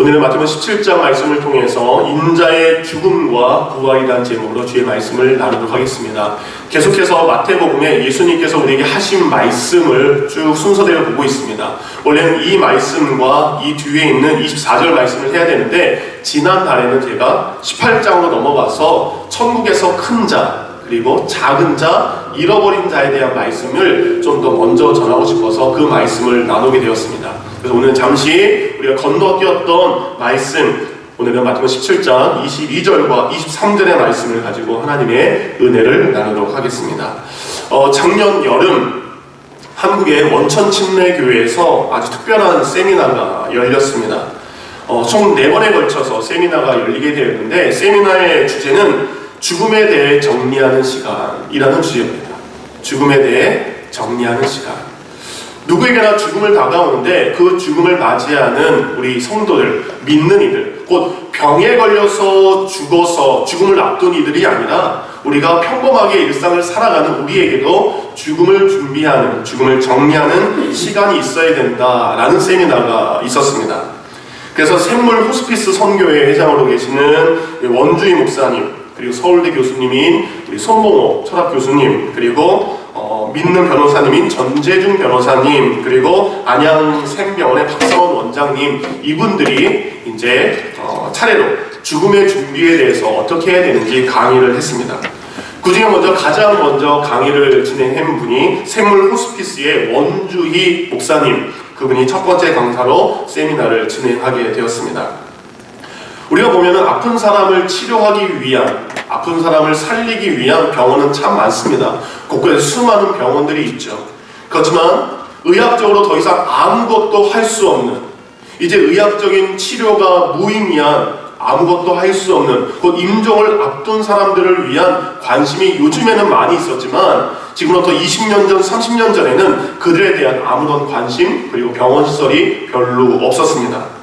오늘은 마태복음 17장 말씀을 통해서 인자의 죽음과 부활이라는 제목으로 주의 말씀을 나누도록 하겠습니다. 계속해서 마태복음에 예수님께서 우리에게 하신 말씀을 쭉 순서대로 보고 있습니다. 원래는 이 말씀과 이 뒤에 있는 24절 말씀을 해야 되는데 지난달에는 제가 18장으로 넘어가서 천국에서 큰 자 그리고 작은 자, 잃어버린 자에 대한 말씀을 좀 더 먼저 전하고 싶어서 그 말씀을 나누게 되었습니다. 그래서 오늘 잠시 우리가 건너뛰었던 말씀, 오늘은 마태복음 17장 22절과 23절의 말씀을 가지고 하나님의 은혜를 나누도록 하겠습니다. 작년 여름 한국의 원천침례교회에서 아주 특별한 세미나가 열렸습니다. 총 4번에 걸쳐서 세미나가 열리게 되었는데 세미나의 주제는 죽음에 대해 정리하는 시간이라는 주제입니다. 죽음에 대해 정리하는 시간. 누구에게나 죽음을 다가오는데 그 죽음을 맞이하는 우리 성도들, 믿는 이들, 곧 병에 걸려서 죽어서 죽음을 앞둔 이들이 아니라 우리가 평범하게 일상을 살아가는 우리에게도 죽음을 준비하는, 죽음을 정리하는 시간이 있어야 된다라는 세미나가 있었습니다. 그래서 샘물 호스피스 선교회 회장으로 계시는 원주희 목사님, 그리고 서울대 교수님인 우리 손봉호 철학 교수님, 그리고 믿는 변호사님인 전재중 변호사님, 그리고 안양샘병원의 박성원 원장님, 이분들이 이제 차례로 죽음의 준비에 대해서 어떻게 해야 되는지 강의를 했습니다. 그 중에 가장 먼저 강의를 진행한 분이 샘물 호스피스의 원주희 목사님, 그분이 첫 번째 강사로 세미나를 진행하게 되었습니다. 우리가 보면은 아픈 사람을 치료하기 위한, 아픈 사람을 살리기 위한 병원은 참 많습니다. 곳곳에 수많은 병원들이 있죠. 그렇지만 의학적으로 더 이상 아무것도 할 수 없는, 이제 의학적인 치료가 무의미한, 아무것도 할 수 없는, 곧 임종을 앞둔 사람들을 위한 관심이 요즘에는 많이 있었지만 지금부터 20년 전, 30년 전에는 그들에 대한 아무런 관심, 그리고 병원 시설이 별로 없었습니다.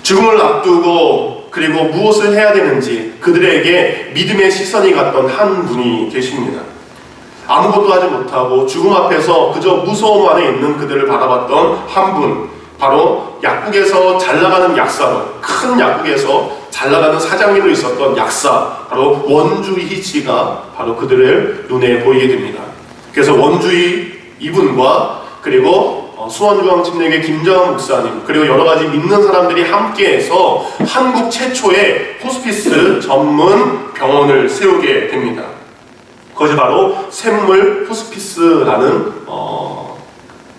죽음을 앞두고 그리고 무엇을 해야 되는지 그들에게 믿음의 시선이 갔던 한 분이 계십니다. 아무것도 하지 못하고 죽음 앞에서 그저 무서움 안에 있는 그들을 바라봤던 한 분, 바로 약국에서 잘 나가는 약사로, 큰 약국에서 잘 나가는 사장님으로 있었던 약사, 바로 원주희 씨가 바로 그들을 눈에 보이게 됩니다. 그래서 원주희 이분과 그리고 수원중앙침례교회 김정환 목사님, 그리고 여러가지 믿는 사람들이 함께해서 한국 최초의 호스피스 전문 병원을 세우게 됩니다. 그것이 바로 샘물 호스피스라는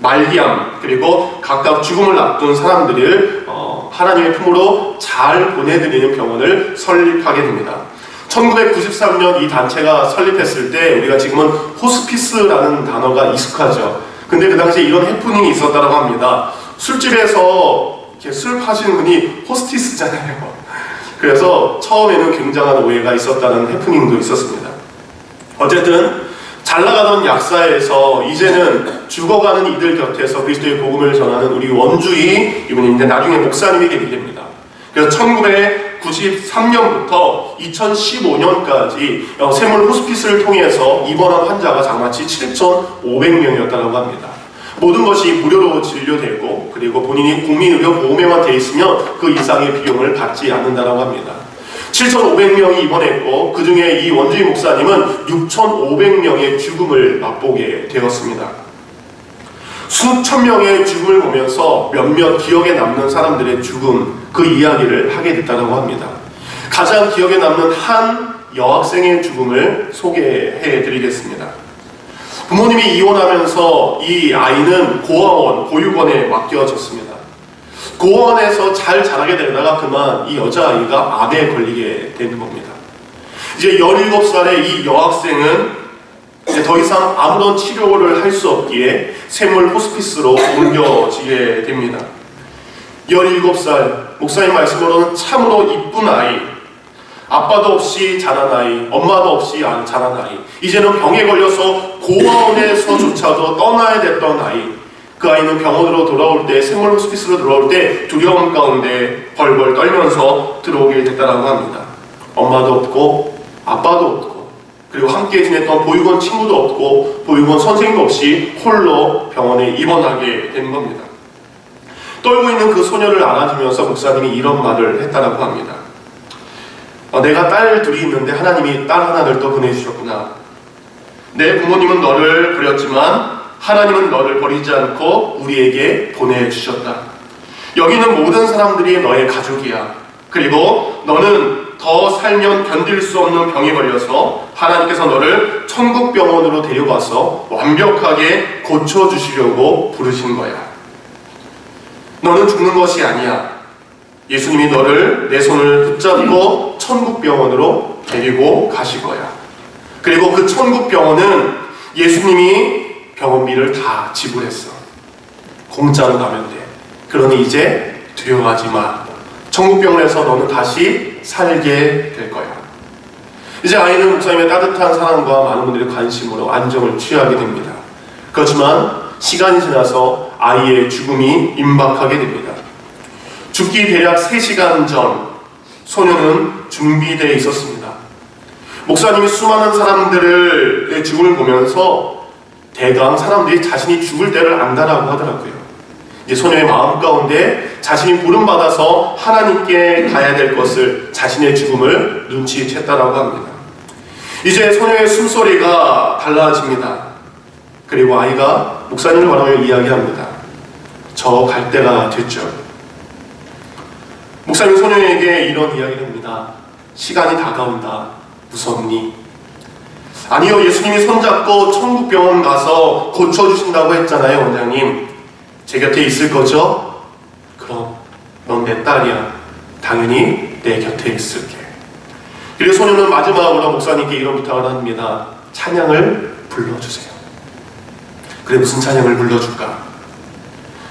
말기암, 그리고 각각 죽음을 앞둔 사람들을 하나님의 품으로 잘 보내드리는 병원을 설립하게 됩니다. 1993년 이 단체가 설립했을 때 우리가 지금은 호스피스라는 단어가 익숙하죠. 근데 그 당시에 이런 해프닝이 있었다고 합니다. 술집에서 이렇게 술 파시는 분이 호스티스잖아요. 그래서 처음에는 굉장한 오해가 있었다는 해프닝도 있었습니다. 어쨌든 잘 나가던 약사에서 이제는 죽어가는 이들 곁에서 그리스도의 복음을 전하는 우리 원주희 이분인데 나중에 목사님이 되게 됩니다. 그래서 1993년부터 2015년까지 샘물 호스피스를 통해서 입원한 환자가 장마치 7,500명이었다고 합니다. 모든 것이 무료로 진료되고 그리고 본인이 국민의료보험에만 돼 있으면 그 이상의 비용을 받지 않는다고 합니다. 7,500명이 입원했고 그 중에 이 원주희 목사님은 6,500명의 죽음을 맛보게 되었습니다. 수천 명의 죽음을 보면서 몇몇 기억에 남는 사람들의 죽음, 그 이야기를 하게 됐다고 합니다. 가장 기억에 남는 한 여학생의 죽음을 소개해 드리겠습니다. 부모님이 이혼하면서 이 아이는 고아원, 보육원에 맡겨졌습니다. 고아원에서 잘 자라게 되다가 그만 이 여자아이가 암에 걸리게 되는 겁니다. 이제 17살의 이 여학생은 이제 더 이상 아무런 치료를 할 수 없기에 샘물 호스피스로 옮겨지게 됩니다. 17살, 목사님 말씀으로는 참으로 이쁜 아이, 아빠도 없이 자란 아이, 엄마도 없이 자란 아이, 이제는 병에 걸려서 고아원에서조차도 떠나야 됐던 아이, 그 아이는 병원으로 돌아올 때, 샘물 호스피스로 돌아올 때 두려움 가운데 벌벌 떨면서 들어오게 됐다고 합니다. 엄마도 없고 아빠도 없고 그리고 함께 지냈던 보육원 친구도 없고 보육원 선생님도 없이 홀로 병원에 입원하게 된 겁니다. 떨고 있는 그 소녀를 안아주면서 목사님이 이런 말을 했다라고 합니다. 내가 딸 둘이 있는데 하나님이 딸 하나를 또 보내주셨구나. 내 부모님은 너를 버렸지만 하나님은 너를 버리지 않고 우리에게 보내주셨다. 여기는 모든 사람들이 너의 가족이야. 그리고 너는 더 살면 견딜 수 없는 병에 걸려서 하나님께서 너를 천국병원으로 데려가서 완벽하게 고쳐주시려고 부르신 거야. 너는 죽는 것이 아니야. 예수님이 너를 내 손을 붙잡고 천국병원으로 데리고 가실 거야. 그리고 그 천국병원은 예수님이 병원비를 다 지불했어. 공짜로 가면 돼. 그러니 이제 두려워하지 마. 천국병원에서 너는 다시 살게 될 거야. 이제 아이는 목사님의 따뜻한 사랑과 많은 분들의 관심으로 안정을 취하게 됩니다. 그렇지만 시간이 지나서 아이의 죽음이 임박하게 됩니다. 죽기 대략 3시간 전 소녀는 준비되어 있었습니다. 목사님이 수많은 사람들의 죽음을 보면서 대강 사람들이 자신이 죽을 때를 안다라고 하더라고요. 이제 소녀의 마음 가운데 자신이 부름받아서 하나님께 가야 될 것을, 자신의 죽음을 눈치챘다라고 합니다. 이제 소녀의 숨소리가 달라집니다. 그리고 아이가 목사님을 바라보며 이야기합니다. 저 갈 때가 됐죠. 목사님 소녀에게 이런 이야기를 합니다. 시간이 다가온다. 무섭니? 아니요, 예수님이 손잡고 천국병원 가서 고쳐주신다고 했잖아요, 원장님. 제 곁에 있을 거죠? 그럼 넌 내 딸이야. 당연히 내 곁에 있을게. 그리고 소녀는 마지막으로 목사님께 이런 부탁을 합니다. 찬양을 불러주세요. 그래, 무슨 찬양을 불러줄까?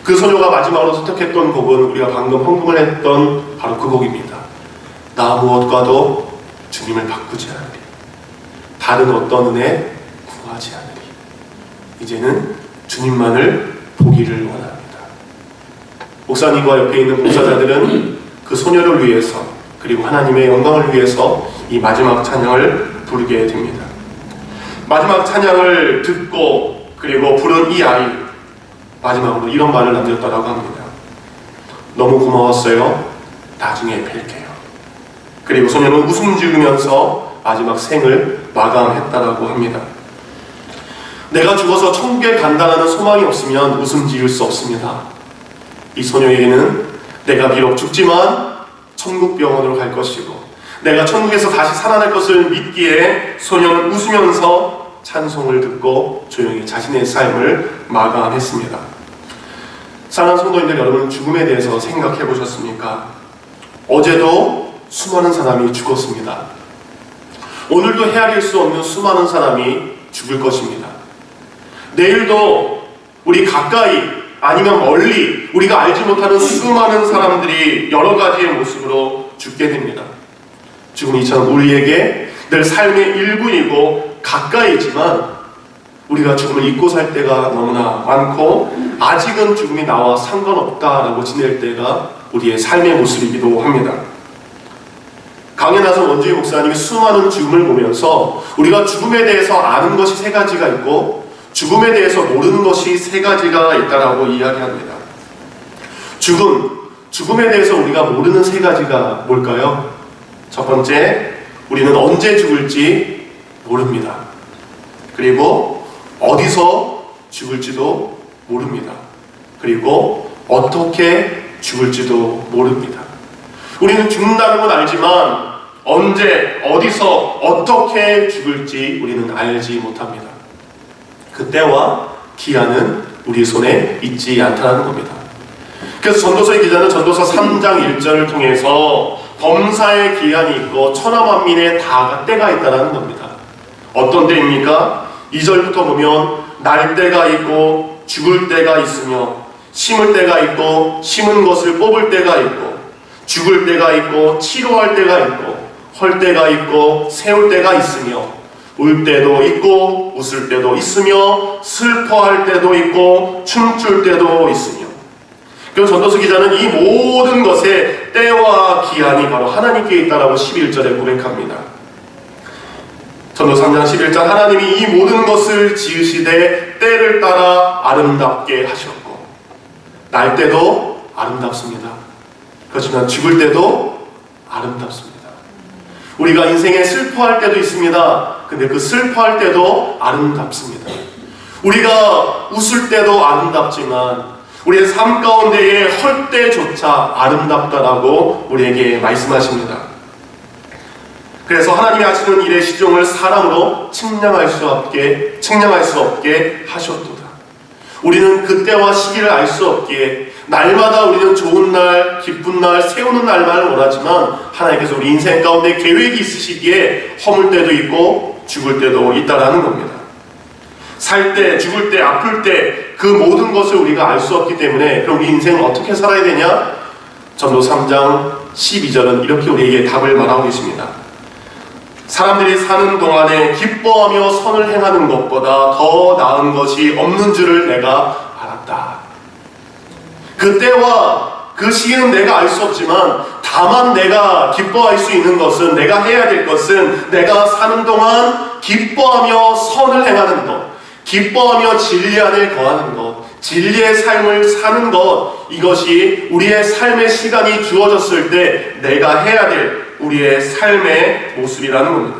그 소녀가 마지막으로 선택했던 곡은 우리가 방금 헌금을 했던 바로 그 곡입니다. 나 무엇과도 주님을 바꾸지 않으리. 다른 어떤 은혜 구하지 않으리. 이제는 주님만을 보기를 원합니다. 목사님과 옆에 있는 봉사자들은 그 소녀를 위해서, 그리고 하나님의 영광을 위해서 이 마지막 찬양을 부르게 됩니다. 마지막 찬양을 듣고 그리고 부른 이 아이, 마지막으로 이런 말을 남겼다라고 합니다. 너무 고마웠어요. 나중에 뵐게요. 그리고 소녀는 웃음 지으면서 마지막 생을 마감했다라고 합니다. 내가 죽어서 천국에 간다는 소망이 없으면 웃음 지을 수 없습니다. 이 소녀에게는 내가 비록 죽지만 천국병원으로 갈 것이고 내가 천국에서 다시 살아날 것을 믿기에 소녀는 웃으면서 찬송을 듣고 조용히 자신의 삶을 마감했습니다. 사랑하는 성도님들, 여러분 죽음에 대해서 생각해 보셨습니까? 어제도 수많은 사람이 죽었습니다. 오늘도 헤아릴 수 없는 수많은 사람이 죽을 것입니다. 내일도 우리 가까이 아니면 멀리 우리가 알지 못하는 수많은 사람들이 여러 가지의 모습으로 죽게 됩니다. 죽음이 참 우리에게 늘 삶의 일부이고 가까이지만 우리가 죽음을 잊고 살 때가 너무나 많고 아직은 죽음이 나와 상관없다라고 지낼 때가 우리의 삶의 모습이기도 합니다. 강연하선 원주희 목사님이 수많은 죽음을 보면서 우리가 죽음에 대해서 아는 것이 3가지가 있고 죽음에 대해서 모르는 것이 3가지가 있다라고 이야기합니다. 죽음에 대해서 우리가 모르는 3가지가 뭘까요? 첫 번째, 우리는 언제 죽을지 모릅니다. 그리고 어디서 죽을지도 모릅니다. 그리고 어떻게 죽을지도 모릅니다. 우리는 죽는다는 건 알지만 언제, 어디서, 어떻게 죽을지 우리는 알지 못합니다. 그때와 기한은 우리 손에 있지 않다는 겁니다. 그래서 전도서의 기자는 전도서 3장 1절을 통해서 범사의 기한이 있고 천하만민의 다 때가 있다는 겁니다. 어떤 때입니까? 2절부터 보면 날 때가 있고 죽을 때가 있으며 심을 때가 있고 심은 것을 뽑을 때가 있고 죽을 때가 있고 치료할 때가 있고 헐 때가 있고 세울 때가 있으며 울 때도 있고 웃을 때도 있으며 슬퍼할 때도 있고 춤출 때도 있으며. 그래서 전도서 기자는 이 모든 것에 때와 기한이 바로 하나님께 있다라고 11절에 고백합니다. 전도서 3장 11절 하나님이 이 모든 것을 지으시되 때를 따라 아름답게 하셨고 날 때도 아름답습니다. 그렇지만 죽을 때도 아름답습니다. 우리가 인생에 슬퍼할 때도 있습니다. 근데 그 슬퍼할 때도 아름답습니다. 우리가 웃을 때도 아름답지만 우리의 삶 가운데의 헐 때조차 아름답다라고 우리에게 말씀하십니다. 그래서 하나님이 하시는 일의 시종을 사람으로 측량할 수 없게 하셨도다. 우리는 그때와 시기를 알 수 없기에 날마다 우리는 좋은 날, 기쁜 날, 세우는 날만을 원하지만 하나님께서 우리 인생 가운데 계획이 있으시기에 허물 때도 있고 죽을 때도 있다라는 겁니다. 살 때, 죽을 때, 아플 때 그 모든 것을 우리가 알 수 없기 때문에 그럼 우리 인생을 어떻게 살아야 되냐? 전도 3장 12절은 이렇게 우리에게 답을 말하고 계십니다. 사람들이 사는 동안에 기뻐하며 선을 행하는 것보다 더 나은 것이 없는 줄을 내가 알았다. 그때와 그 시기는 내가 알 수 없지만 다만 내가 기뻐할 수 있는 것은, 내가 해야 될 것은 내가 사는 동안 기뻐하며 선을 행하는 것, 기뻐하며 진리 안에 거하는 것, 진리의 삶을 사는 것, 이것이 우리의 삶의 시간이 주어졌을 때 내가 해야 될 우리의 삶의 모습이라는 겁니다.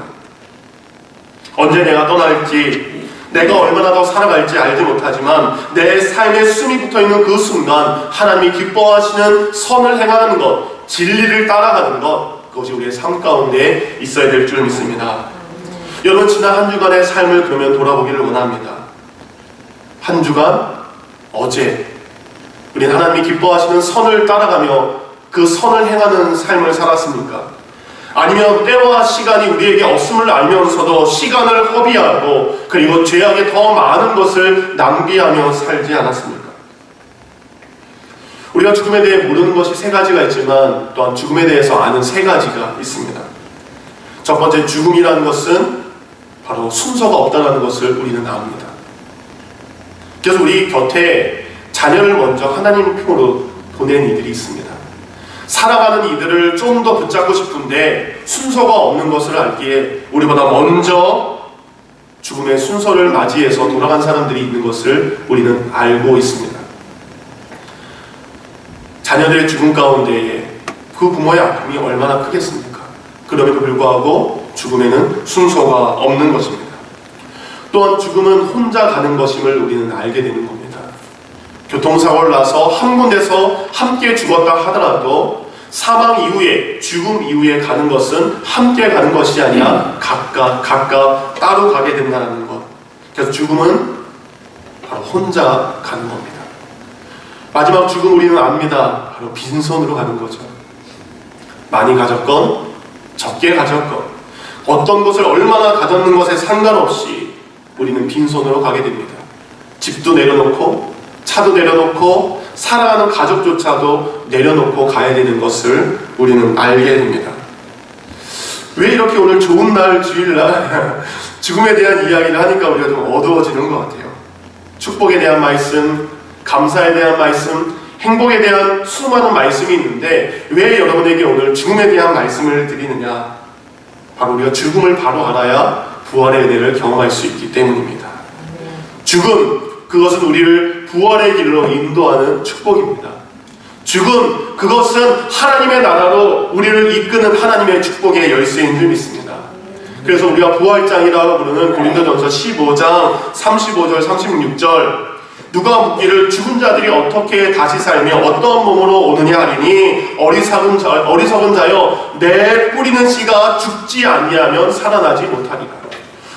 언제 내가 떠날지, 내가 얼마나 더 살아갈지 알지 못하지만 내 삶에 숨이 붙어있는 그 순간 하나님이 기뻐하시는 선을 행하는 것, 진리를 따라가는 것, 그것이 우리의 삶 가운데 있어야 될 줄 믿습니다. 여러분, 지난 한 주간의 삶을 그러면 돌아보기를 원합니다. 한 주간, 어제 우리는 하나님이 기뻐하시는 선을 따라가며 그 선을 행하는 삶을 살았습니까? 아니면 때와 시간이 우리에게 없음을 알면서도 시간을 허비하고 그리고 죄악에 더 많은 것을 낭비하며 살지 않았습니까? 우리가 죽음에 대해 모르는 것이 세 가지가 있지만 또한 죽음에 대해서 아는 세 가지가 있습니다. 첫 번째, 죽음이라는 것은 바로 순서가 없다는 것을 우리는 압니다. 그래서 우리 곁에 자녀를 먼저 하나님 품으로 보낸 이들이 있습니다. 살아가는 이들을 좀 더 붙잡고 싶은데 순서가 없는 것을 알기에 우리보다 먼저 죽음의 순서를 맞이해서 돌아간 사람들이 있는 것을 우리는 알고 있습니다. 자녀들의 죽음 가운데에 그 부모의 아픔이 얼마나 크겠습니까? 그럼에도 불구하고 죽음에는 순서가 없는 것입니다. 또한 죽음은 혼자 가는 것임을 우리는 알게 되는 겁니다. 교통사고를 나서 한 군데서 함께 죽었다 하더라도 사망 이후에, 죽음 이후에 가는 것은 함께 가는 것이 아니라 각각 따로 가게 된다는 것. 그래서 죽음은 바로 혼자 가는 겁니다. 마지막 죽음 우리는 압니다. 바로 빈손으로 가는 거죠. 많이 가졌건 적게 가졌건 어떤 것을 얼마나 가졌는 것에 상관없이 우리는 빈손으로 가게 됩니다. 집도 내려놓고 차도 내려놓고 사랑하는 가족조차도 내려놓고 가야 되는 것을 우리는 알게 됩니다. 왜 이렇게 오늘 좋은 날, 주일날 죽음에 대한 이야기를 하니까 우리가 좀 어두워지는 것 같아요. 축복에 대한 말씀, 감사에 대한 말씀, 행복에 대한 수많은 말씀이 있는데 왜 여러분에게 오늘 죽음에 대한 말씀을 드리느냐? 바로 우리가 죽음을 바로 알아야 부활의 은혜를 경험할 수 있기 때문입니다. 죽음, 그것은 우리를 부활의 길로 인도하는 축복입니다. 죽음, 그것은 하나님의 나라로 우리를 이끄는 하나님의 축복의 열쇠인 줄 믿습니다. 그래서 우리가 부활장이라고 부르는 고린도전서 15장 35절 36절, 누가 묻기를 죽은 자들이 어떻게 다시 살며 어떤 몸으로 오느냐 하리니 어리석은 자여 내 뿌리는 씨가 죽지 아니하면 살아나지 못하리라.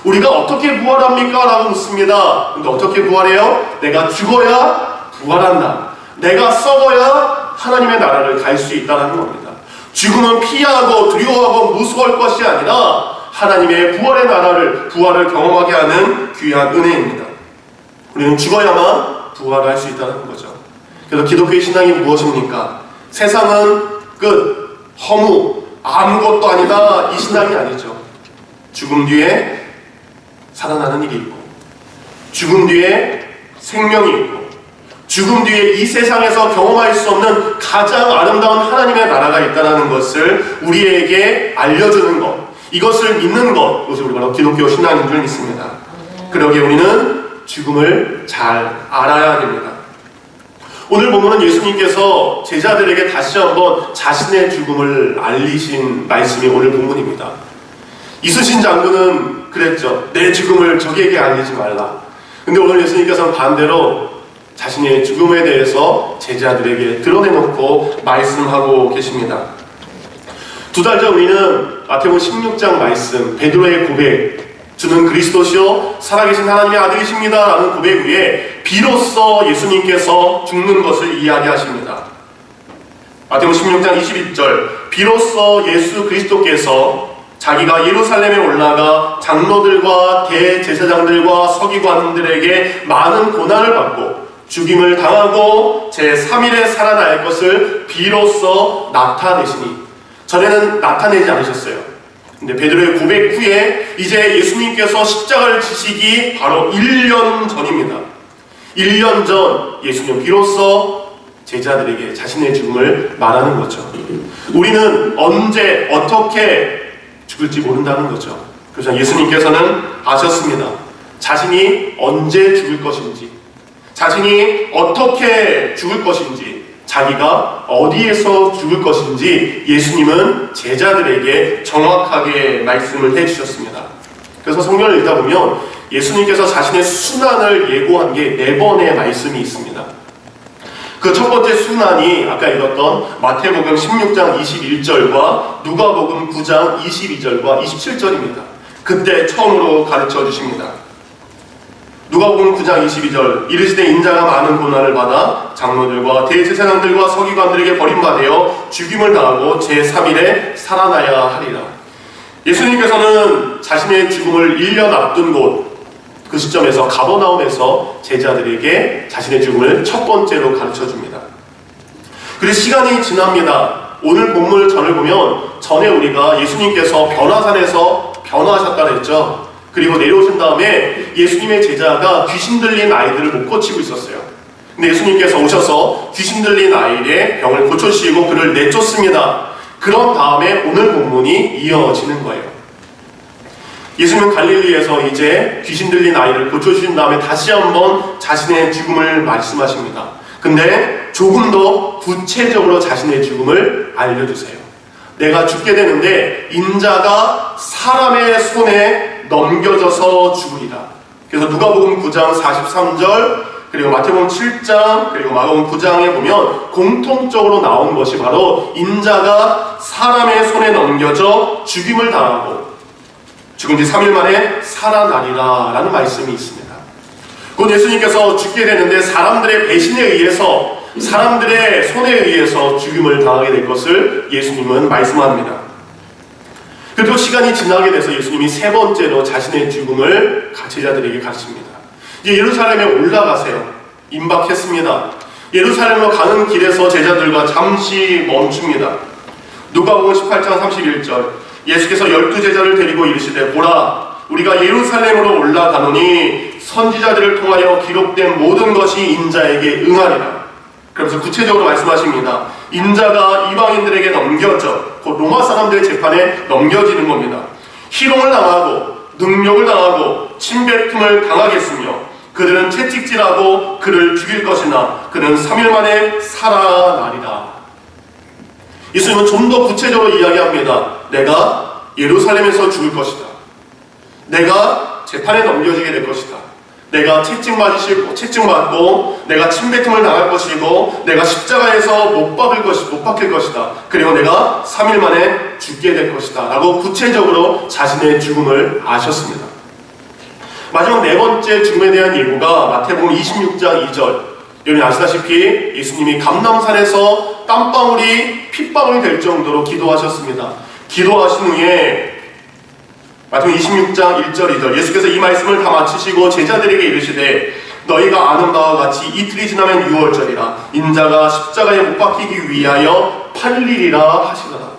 우리가 어떻게 부활합니까? 라고 묻습니다. 근데 어떻게 부활해요? 내가 죽어야 부활한다. 내가 썩어야 하나님의 나라를 갈 수 있다는 겁니다. 죽음은 피하고 두려워하고 무서워할 것이 아니라 하나님의 부활의 나라를, 부활을 경험하게 하는 귀한 은혜입니다. 우리는 죽어야만 부활할 수 있다는 거죠. 그래서 기독교의 신앙이 무엇입니까? 세상은 끝, 허무, 아무것도 아니다, 이 신앙이 아니죠. 죽음 뒤에 살아나는 일이 있고, 죽음 뒤에 생명이 있고, 죽음 뒤에 이 세상에서 경험할 수 없는 가장 아름다운 하나님의 나라가 있다는 것을 우리에게 알려주는 것, 이것을 믿는 것, 이것을 우리가 기독교 신앙인 줄 믿습니다. 그러기에 우리는 죽음을 잘 알아야 됩니다. 오늘 본문은 예수님께서 제자들에게 다시 한번 자신의 죽음을 알리신 말씀이 오늘 본문입니다. 이순신 장군은 그랬죠. 내 죽음을 적에게 알리지 말라. 근데 오늘 예수님께서는 반대로 자신의 죽음에 대해서 제자들에게 드러내놓고 말씀하고 계십니다. 두 달 전 우리는 마태복음 16장 말씀, 베드로의 고백, 주는 그리스도시요 살아계신 하나님의 아들이십니다 라는 고백 위에 비로소 예수님께서 죽는 것을 이야기하십니다. 마태복음 16장 21절, 비로소 예수 그리스도께서 자기가 예루살렘에 올라가 장로들과 대제사장들과 서기관들에게 많은 고난을 받고 죽임을 당하고 제3일에 살아날 것을 비로소 나타내시니, 전에는 나타내지 않으셨어요. 근데 베드로의 고백 후에 이제 예수님께서 십자가를 지시기 바로 1년 전입니다. 1년 전 예수님은 비로소 제자들에게 자신의 죽음을 말하는 거죠. 우리는 언제 어떻게 죽을지 모른다는 거죠. 그래서 예수님께서는 아셨습니다. 자신이 언제 죽을 것인지, 자신이 어떻게 죽을 것인지, 자기가 어디에서 죽을 것인지 예수님은 제자들에게 정확하게 말씀을 해주셨습니다. 그래서 성경을 읽다 보면 예수님께서 자신의 순환을 예고한 게 4번의 말씀이 있습니다. 그 첫 번째 순환이 아까 읽었던 마태복음 16장 21절과 누가복음 9장 22절과 27절입니다. 그때 처음으로 가르쳐 주십니다. 누가복음 9장 22절, 이르시되 인자가 많은 고난을 받아 장로들과 대제사장들과 서기관들에게 버림받아 죽임을 당하고 제3일에 살아나야 하리라. 예수님께서는 자신의 죽음을 1년 앞둔 곳, 그 시점에서 가버나움에서 제자들에게 자신의 죽음을 첫 번째로 가르쳐줍니다. 그리고 시간이 지납니다. 오늘 본문 전을 보면 전에 우리가 예수님께서 변화산에서 변화하셨다 그랬죠. 그리고 내려오신 다음에 예수님의 제자가 귀신 들린 아이들을 못 고치고 있었어요. 근데 예수님께서 오셔서 귀신 들린 아이의 병을 고쳐주시고 그를 내쫓습니다. 그런 다음에 오늘 본문이 이어지는 거예요. 예수님은 갈릴리에서 이제 귀신 들린 아이를 고쳐주신 다음에 다시 한번 자신의 죽음을 말씀하십니다. 근데 조금 더 구체적으로 자신의 죽음을 알려주세요. 내가 죽게 되는데 인자가 사람의 손에 넘겨져서 죽으리라. 그래서 누가복음 9장 43절, 그리고 마태복음 7장, 그리고 마가복음 9장에 보면 공통적으로 나온 것이 바로 인자가 사람의 손에 넘겨져 죽임을 당하고 죽은 지 3일 만에 살아나리라 라는 말씀이 있습니다. 곧 예수님께서 죽게 되는데 사람들의 배신에 의해서, 사람들의 손에 의해서 죽임을 당하게 될 것을 예수님은 말씀합니다. 그리고 시간이 지나게 돼서 예수님이 세 번째로 자신의 죽음을 제자들에게 가르칩니다. 이제 예루살렘에 올라가세요. 임박했습니다. 예루살렘으로 가는 길에서 제자들과 잠시 멈춥니다. 누가복음 18장 31절, 예수께서 12제자를 데리고 이르시되 보라, 우리가 예루살렘으로 올라가노니 선지자들을 통하여 기록된 모든 것이 인자에게 응하리라. 그러면서 구체적으로 말씀하십니다. 인자가 이방인들에게 넘겨져, 곧 로마 사람들의 재판에 넘겨지는 겁니다. 희롱을 당하고 능욕을 당하고 침뱉음을 당하겠으며 그들은 채찍질하고 그를 죽일 것이나 그는 3일 만에 살아나리라. 예수님은 좀 더 구체적으로 이야기합니다. 내가 예루살렘에서 죽을 것이다. 내가 재판에 넘겨지게 될 것이다. 내가 채찍맞고 내가 침뱉음을 당할 것이고 내가 십자가에서 못 박힐 것이다. 그리고 내가 3일 만에 죽게 될 것이다 라고 구체적으로 자신의 죽음을 아셨습니다. 마지막 네 번째 죽음에 대한 예고가 마태복음 26장 2절. 여러분 아시다시피 예수님이 감람산에서 땀방울이 핏방울이 될 정도로 기도하셨습니다. 기도하신 후에 마태복음 26장 1절 2절, 예수께서 이 말씀을 다 마치시고 제자들에게 이르시되 너희가 아는 바와 같이 이틀이 지나면 유월절이라 인자가 십자가에 못 박히기 위하여 팔리리라 하시더라.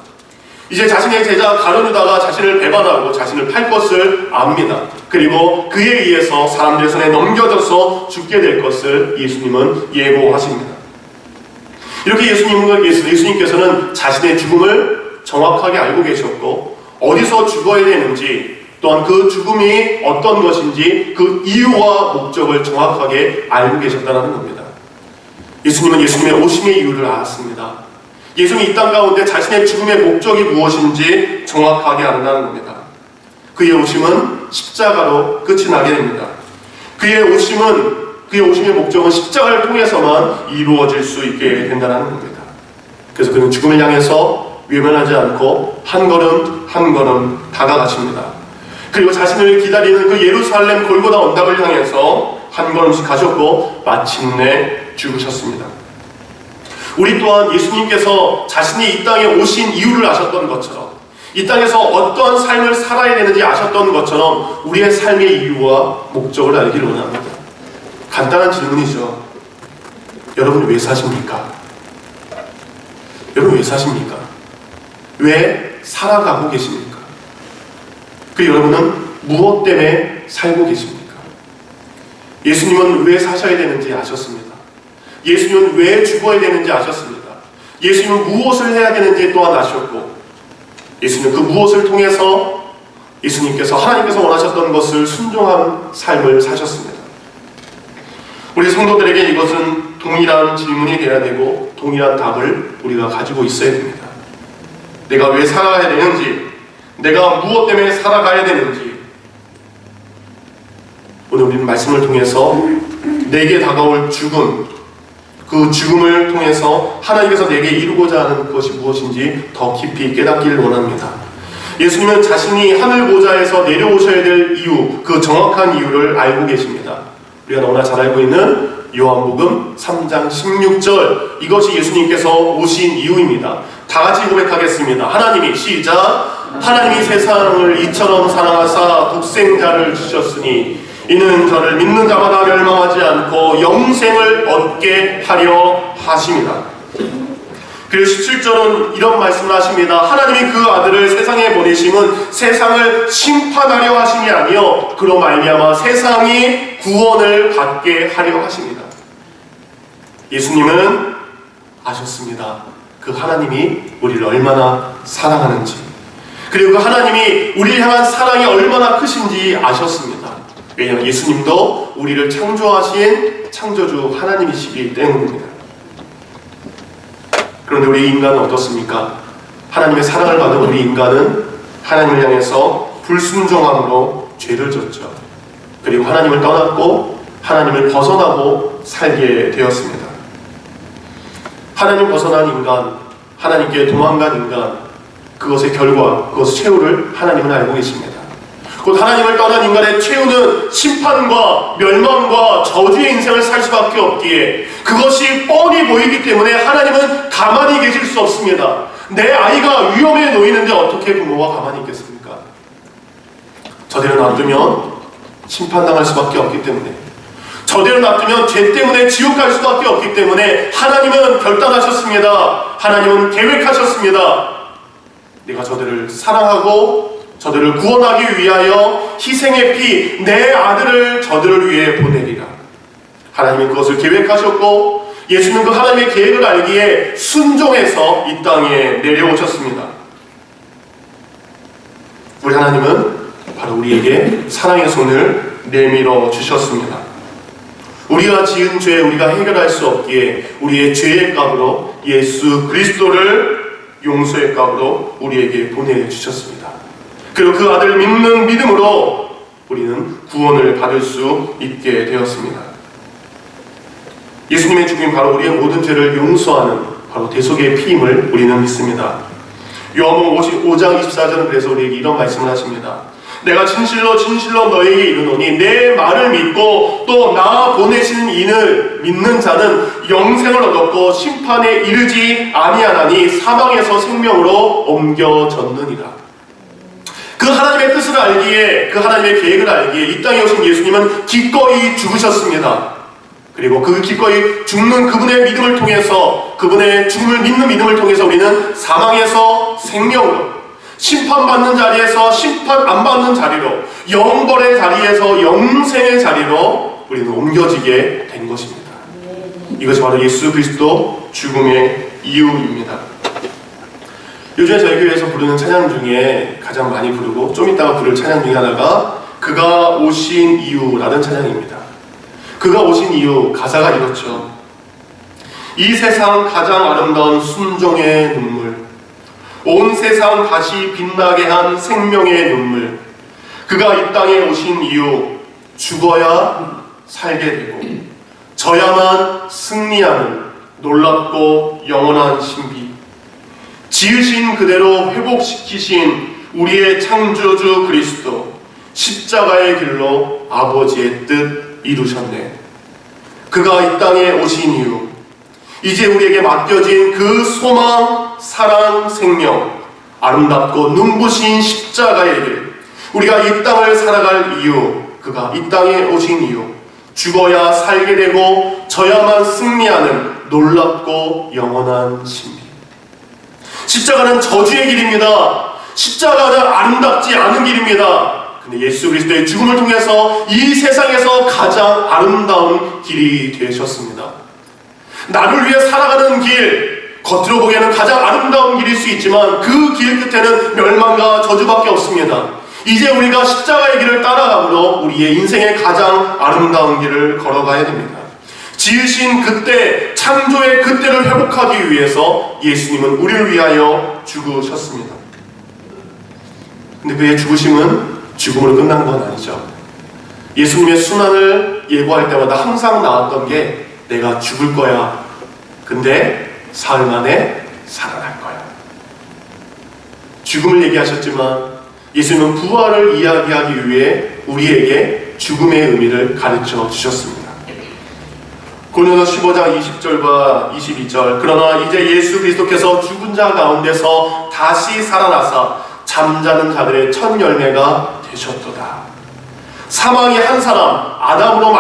이제 자신의 제자 가룟 유다가 자신을 배반하고 자신을 팔 것을 압니다. 그리고 그에 의해서 사람들의 손에 넘겨져서 죽게 될 것을 예수님은 예고하십니다. 이렇게 예수님께서는 자신의 죽음을 정확하게 알고 계셨고 어디서 죽어야 되는지, 또한 그 죽음이 어떤 것인지 그 이유와 목적을 정확하게 알고 계셨다는 겁니다. 예수님은 예수님의 오심의 이유를 알았습니다. 예수님이 이 땅 가운데 자신의 죽음의 목적이 무엇인지 정확하게 안다는 겁니다. 그의 오심은 십자가로 끝이 나게 됩니다. 그의 오심의 목적은 십자가를 통해서만 이루어질 수 있게 된다는 겁니다. 그래서 그는 죽음을 향해서 외면하지 않고 한 걸음 한 걸음 다가가십니다. 그리고 자신을 기다리는 그 예루살렘 골고다 언덕을 향해서 한 걸음씩 가셨고 마침내 죽으셨습니다. 우리 또한 예수님께서 자신이 이 땅에 오신 이유를 아셨던 것처럼, 이 땅에서 어떠한 삶을 살아야 되는지 아셨던 것처럼 우리의 삶의 이유와 목적을 알기를 원합니다. 간단한 질문이죠. 여러분 왜 사십니까? 여러분 왜 사십니까? 왜 살아가고 계십니까? 그 여러분은 무엇 때문에 살고 계십니까? 예수님은 왜 사셔야 되는지 아셨습니다. 예수님은 왜 죽어야 되는지 아셨습니다. 예수님은 무엇을 해야 되는지 또한 아셨고, 예수님은 그 무엇을 통해서 하나님께서 원하셨던 것을 순종한 삶을 사셨습니다. 우리 성도들에게 이것은 동일한 질문이 되어야 되고 동일한 답을 우리가 가지고 있어야 됩니다. 내가 왜 살아가야 되는지, 내가 무엇 때문에 살아가야 되는지, 오늘 우리는 말씀을 통해서 내게 다가올 죽음, 그 죽음을 통해서 하나님께서 내게 이루고자 하는 것이 무엇인지 더 깊이 깨닫기를 원합니다. 예수님은 자신이 하늘 보좌에서 내려오셔야 될 이유, 그 정확한 이유를 알고 계십니다. 우리가 너무나 잘 알고 있는 요한복음 3장 16절, 이것이 예수님께서 오신 이유입니다. 다 같이 고백하겠습니다. 하나님이, 시작! 하나님이 세상을 이처럼 사랑하사 독생자를 주셨으니 이는 저를 믿는 자마다 멸망하지 않고 영생을 얻게 하려 하심이라. 그리고 17절은 이런 말씀을 하십니다. 하나님이 그 아들을 세상에 보내심은 세상을 심판하려 하심이 아니요 그로 말미암아 세상이 구원을 받게 하려 하십니다. 예수님은 아셨습니다. 그 하나님이 우리를 얼마나 사랑하는지, 그리고 그 하나님이 우리를 향한 사랑이 얼마나 크신지 아셨습니다. 왜냐하면 예수님도 우리를 창조하신 창조주 하나님이시기 때문입니다. 그런데 우리 인간은 어떻습니까? 하나님의 사랑을 받은 우리 인간은 하나님을 향해서 불순종함으로 죄를 졌죠. 그리고 하나님을 떠났고 하나님을 벗어나고 살게 되었습니다. 하나님 벗어난 인간, 하나님께 도망간 인간, 그것의 결과, 그것의 최후를 하나님은 알고 계십니다. 곧 하나님을 떠난 인간의 최후는 심판과 멸망과 저주의 인생을 살 수밖에 없기에 그것이 뻔히 보이기 때문에 하나님은 가만히 계실 수 없습니다. 내 아이가 위험에 놓이는데 어떻게 부모가 가만히 있겠습니까? 저대로 놔두면 심판당할 수밖에 없기 때문에, 저대로 놔두면 죄 때문에 지옥 갈 수밖에 없기 때문에 하나님은 결단하셨습니다. 하나님은 계획하셨습니다. 내가 저들을 사랑하고 저들을 구원하기 위하여 희생의 피, 내 아들을 저들을 위해 보내리라. 하나님은 그것을 계획하셨고 예수는 그 하나님의 계획을 알기에 순종해서 이 땅에 내려오셨습니다. 우리 하나님은 바로 우리에게 사랑의 손을 내밀어 주셨습니다. 우리가 지은 죄, 우리가 해결할 수 없기에 우리의 죄의 값으로 예수 그리스도를 용서의 값으로 우리에게 보내주셨습니다. 그리고 그 아들을 믿는 믿음으로 우리는 구원을 받을 수 있게 되었습니다. 예수님의 죽음이 바로 우리의 모든 죄를 용서하는 바로 대속의 피임을 우리는 믿습니다. 요한복음 5장 24절은 그래서 우리에게 이런 말씀을 하십니다. 내가 진실로 진실로 너에게 이르노니 내 말을 믿고 또 나 보내신 이를 믿는 자는 영생을 얻었고 심판에 이르지 아니하나니 사망에서 생명으로 옮겨졌느니라. 그 하나님의 뜻을 알기에, 그 하나님의 계획을 알기에 이 땅에 오신 예수님은 기꺼이 죽으셨습니다. 그리고 그 기꺼이 죽는 그분의 믿음을 통해서, 그분의 죽음을 믿는 믿음을 통해서 우리는 사망에서 생명으로, 심판받는 자리에서 심판 안 받는 자리로, 영벌의 자리에서 영생의 자리로 우리는 옮겨지게 된 것입니다. 이것이 바로 예수 그리스도 죽음의 이유입니다. 요즘에 저희 교회에서 부르는 찬양 중에 가장 많이 부르고 좀 이따가 부를 찬양 중에 하나가 그가 오신 이유라는 찬양입니다. 그가 오신 이유, 가사가 이렇죠. 이 세상 가장 아름다운 순종의 눈물, 온 세상 다시 빛나게 한 생명의 눈물, 그가 이 땅에 오신 이유, 죽어야 살게 되고 져야만 승리하는 놀랍고 영원한 신비, 지으신 그대로 회복시키신 우리의 창조주 그리스도, 십자가의 길로 아버지의 뜻 이루셨네. 그가 이 땅에 오신 이유, 이제 우리에게 맡겨진 그 소망, 사랑, 생명, 아름답고 눈부신 십자가의 길, 우리가 이 땅을 살아갈 이유, 그가 이 땅에 오신 이유, 죽어야 살게 되고 져야만 승리하는 놀랍고 영원한 신비. 십자가는 저주의 길입니다. 십자가는 아름답지 않은 길입니다. 근데 예수 그리스도의 죽음을 통해서 이 세상에서 가장 아름다운 길이 되셨습니다. 나를 위해 살아가는 길, 겉으로 보기에는 가장 아름다운 길일 수 있지만 그 길 끝에는 멸망과 저주밖에 없습니다. 이제 우리가 십자가의 길을 따라가므로 우리의 인생의 가장 아름다운 길을 걸어가야 됩니다. 지으신 그때, 창조의 그때를 회복하기 위해서 예수님은 우리를 위하여 죽으셨습니다. 근데 그의 죽으심은 죽음으로 끝난 건 아니죠. 예수님의 순환을 예고할 때마다 항상 나왔던 게 내가 죽을 거야. 근데 사흘 만에 살아날 거야. 죽음을 얘기하셨지만 예수님은 부활을 이야기하기 위해 우리에게 죽음의 의미를 가르쳐 주셨습니다. 고린도서 15장 20절과 22절, 그러나 이제 예수 그리스도께서 죽은 자 가운데서 다시 살아나사 잠자는 자들의 첫 열매가 되셨도다. 사망이 한 사람 아담으로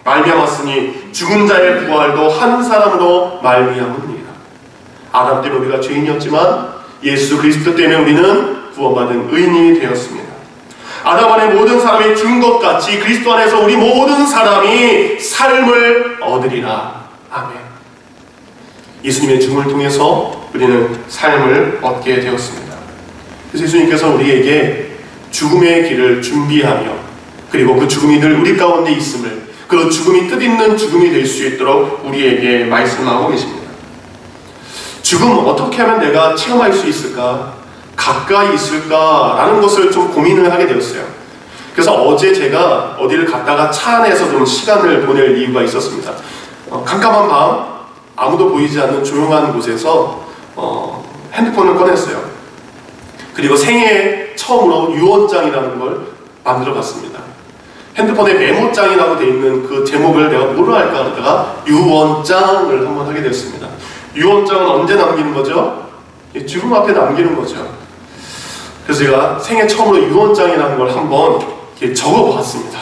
말미암았으니 죽은 자의 부활도 한 사람으로 말미암습니다. 아담 때문에 우리가 죄인이었지만 예수 그리스도 때문에 우리는 구원받은 의인이 되었습니다. 아담 안에 모든 사람이 죽은 것 같이 그리스도 안에서 우리 모든 사람이 삶을 얻으리라. 아멘. 예수님의 죽음을 통해서 우리는 삶을 얻게 되었습니다. 그래서 예수님께서 우리에게 죽음의 길을 준비하며, 그리고 그 죽음이 늘 우리 가운데 있음을, 그 죽음이 뜻있는 죽음이 될 수 있도록 우리에게 말씀하고 계십니다. 죽음 어떻게 하면 내가 체험할 수 있을까? 가까이 있을까라는 것을 좀 고민을 하게 되었어요. 그래서 어제 제가 어디를 갔다가 차 안에서 좀 시간을 보낼 이유가 있었습니다. 깜깜한 밤, 아무도 보이지 않는 조용한 곳에서 핸드폰을 꺼냈어요. 그리고 생애에 처음으로 유언장이라는 걸 만들어 봤습니다. 핸드폰에 메모장이라고 되어 있는 그 제목을 내가 뭐로 할까 하다가 유언장을 한번 하게 됐습니다. 유언장은 언제 남기는 거죠? 죽음 앞에 남기는 거죠. 그래서 제가 생애 처음으로 유언장이라는 걸 한번 이렇게 적어보았습니다.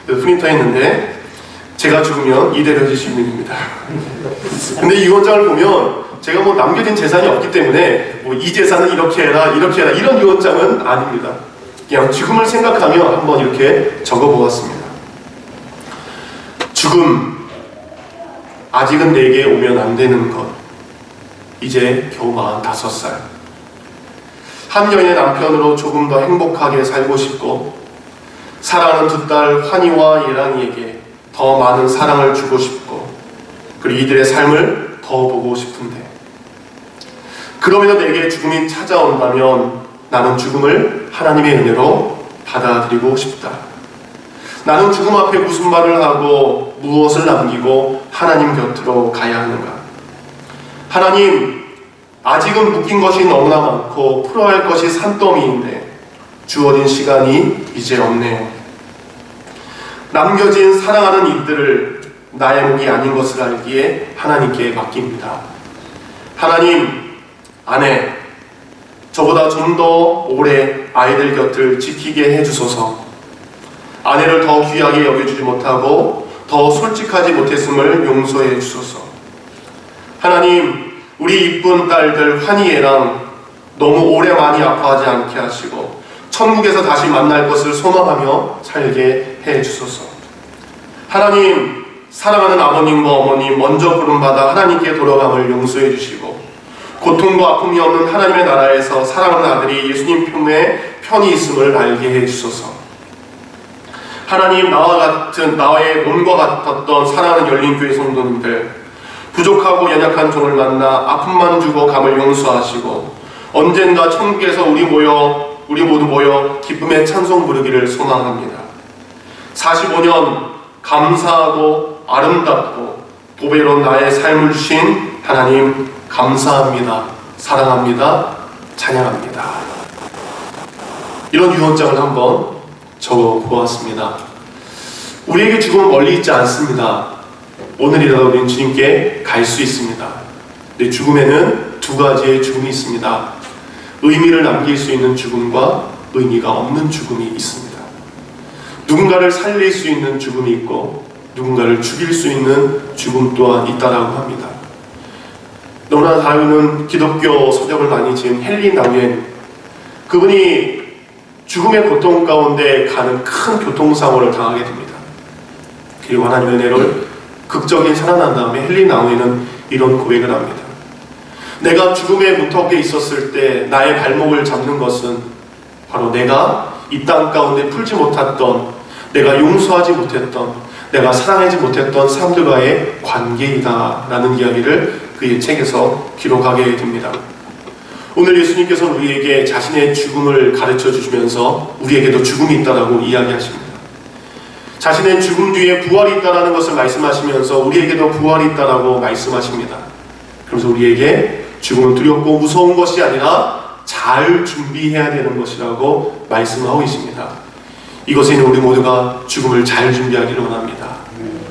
그래서 프린터 했는데 제가 죽으면 이대로 수 있는 겁니다. 근데 이 유언장을 보면 제가 뭐 남겨진 재산이 없기 때문에 뭐 이 재산은 이렇게 해라 이런 유언장은 아닙니다. 그냥 죽음을 생각하며 한번 이렇게 적어보았습니다. 죽음, 아직은 내게 오면 안 되는 것. 이제 겨우 45살. 한 여인의 남편으로 조금 더 행복하게 살고 싶고, 사랑하는 두 딸 환희와 예랑이에게 더 많은 사랑을 주고 싶고, 그리고 이들의 삶을 더 보고 싶은데, 그럼에도 내게 죽음이 찾아온다면 나는 죽음을 하나님의 은혜로 받아들이고 싶다. 나는 죽음 앞에 무슨 말을 하고 무엇을 남기고 하나님 곁으로 가야 하는가? 하나님, 아직은 묶인 것이 너무나 많고 풀어야 할 것이 산더미인데 주어진 시간이 이제 없네요. 남겨진 사랑하는 이들을 나의 몫이 아닌 것을 알기에 하나님께 맡깁니다. 하나님, 아내, 저보다 좀 더 오래 아이들 곁을 지키게 해주소서. 아내를 더 귀하게 여겨주지 못하고 더 솔직하지 못했음을 용서해 주소서. 하나님, 우리 이쁜 딸들 환희애랑 너무 오래 많이 아파하지 않게 하시고 천국에서 다시 만날 것을 소망하며 살게 해 주소서. 하나님, 사랑하는 아버님과 어머님 먼저 부름받아 하나님께 돌아감을 용서해 주시고, 고통과 아픔이 없는 하나님의 나라에서 사랑하는 아들이 예수님 편에 있음을 알게 해 주소서. 하나님, 나와의 몸과 같았던 사랑하는 열린교회 성도님들, 부족하고 연약한 종을 만나 아픔만 주고 감을 용서하시고 언젠가 천국에서 우리 모두 모여 기쁨의 찬송 부르기를 소망합니다. 45년 감사하고 아름답고 보배로운 나의 삶을 주신 하나님 감사합니다. 사랑합니다. 찬양합니다. 이런 유언장을 한번 적어 보았습니다. 우리에게 죽음은 멀리 있지 않습니다. 오늘이라도 우리는 주님께 갈 수 있습니다. 근데 죽음에는 두 가지의 죽음이 있습니다. 의미를 남길 수 있는 죽음과 의미가 없는 죽음이 있습니다. 누군가를 살릴 수 있는 죽음이 있고 누군가를 죽일 수 있는 죽음 또한 있다라고 합니다. 너무나 잘 아는 기독교 서적을 많이 지은 헨리 나우엔, 그분이 죽음의 고통 가운데 가는 큰 교통사고를 당하게 됩니다. 그리고 하나님의 은혜로 극적인 살아난 다음에 헨리 나우엔은 이런 고백을 합니다. 내가 죽음의 문턱에 있었을 때 나의 발목을 잡는 것은 바로 내가 이 땅 가운데 풀지 못했던, 내가 용서하지 못했던, 내가 사랑하지 못했던 사람들과의 관계이다 라는 이야기를 그의 책에서 기록하게 됩니다. 오늘 예수님께서는 우리에게 자신의 죽음을 가르쳐 주시면서 우리에게도 죽음이 있다라고 이야기하십니다. 자신의 죽음 뒤에 부활이 있다라는 것을 말씀하시면서 우리에게도 부활이 있다라고 말씀하십니다. 그래서 우리에게 죽음은 두렵고 무서운 것이 아니라 잘 준비해야 되는 것이라고 말씀하고 계십니다. 이것에는 우리 모두가 죽음을 잘 준비하기를 원합니다.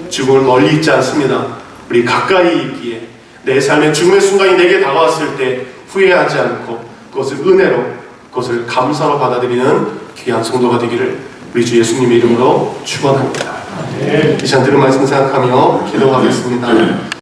죽음을 멀리 있지 않습니다. 우리 가까이 있기에 내 삶의 죽음의 순간이 내게 다가왔을 때 후회하지 않고 그것을 은혜로, 그것을 감사로 받아들이는 귀한 성도가 되기를 우리 주 예수님의 이름으로 축원합니다. 이 시간 들은 말씀 생각하며 기도하겠습니다.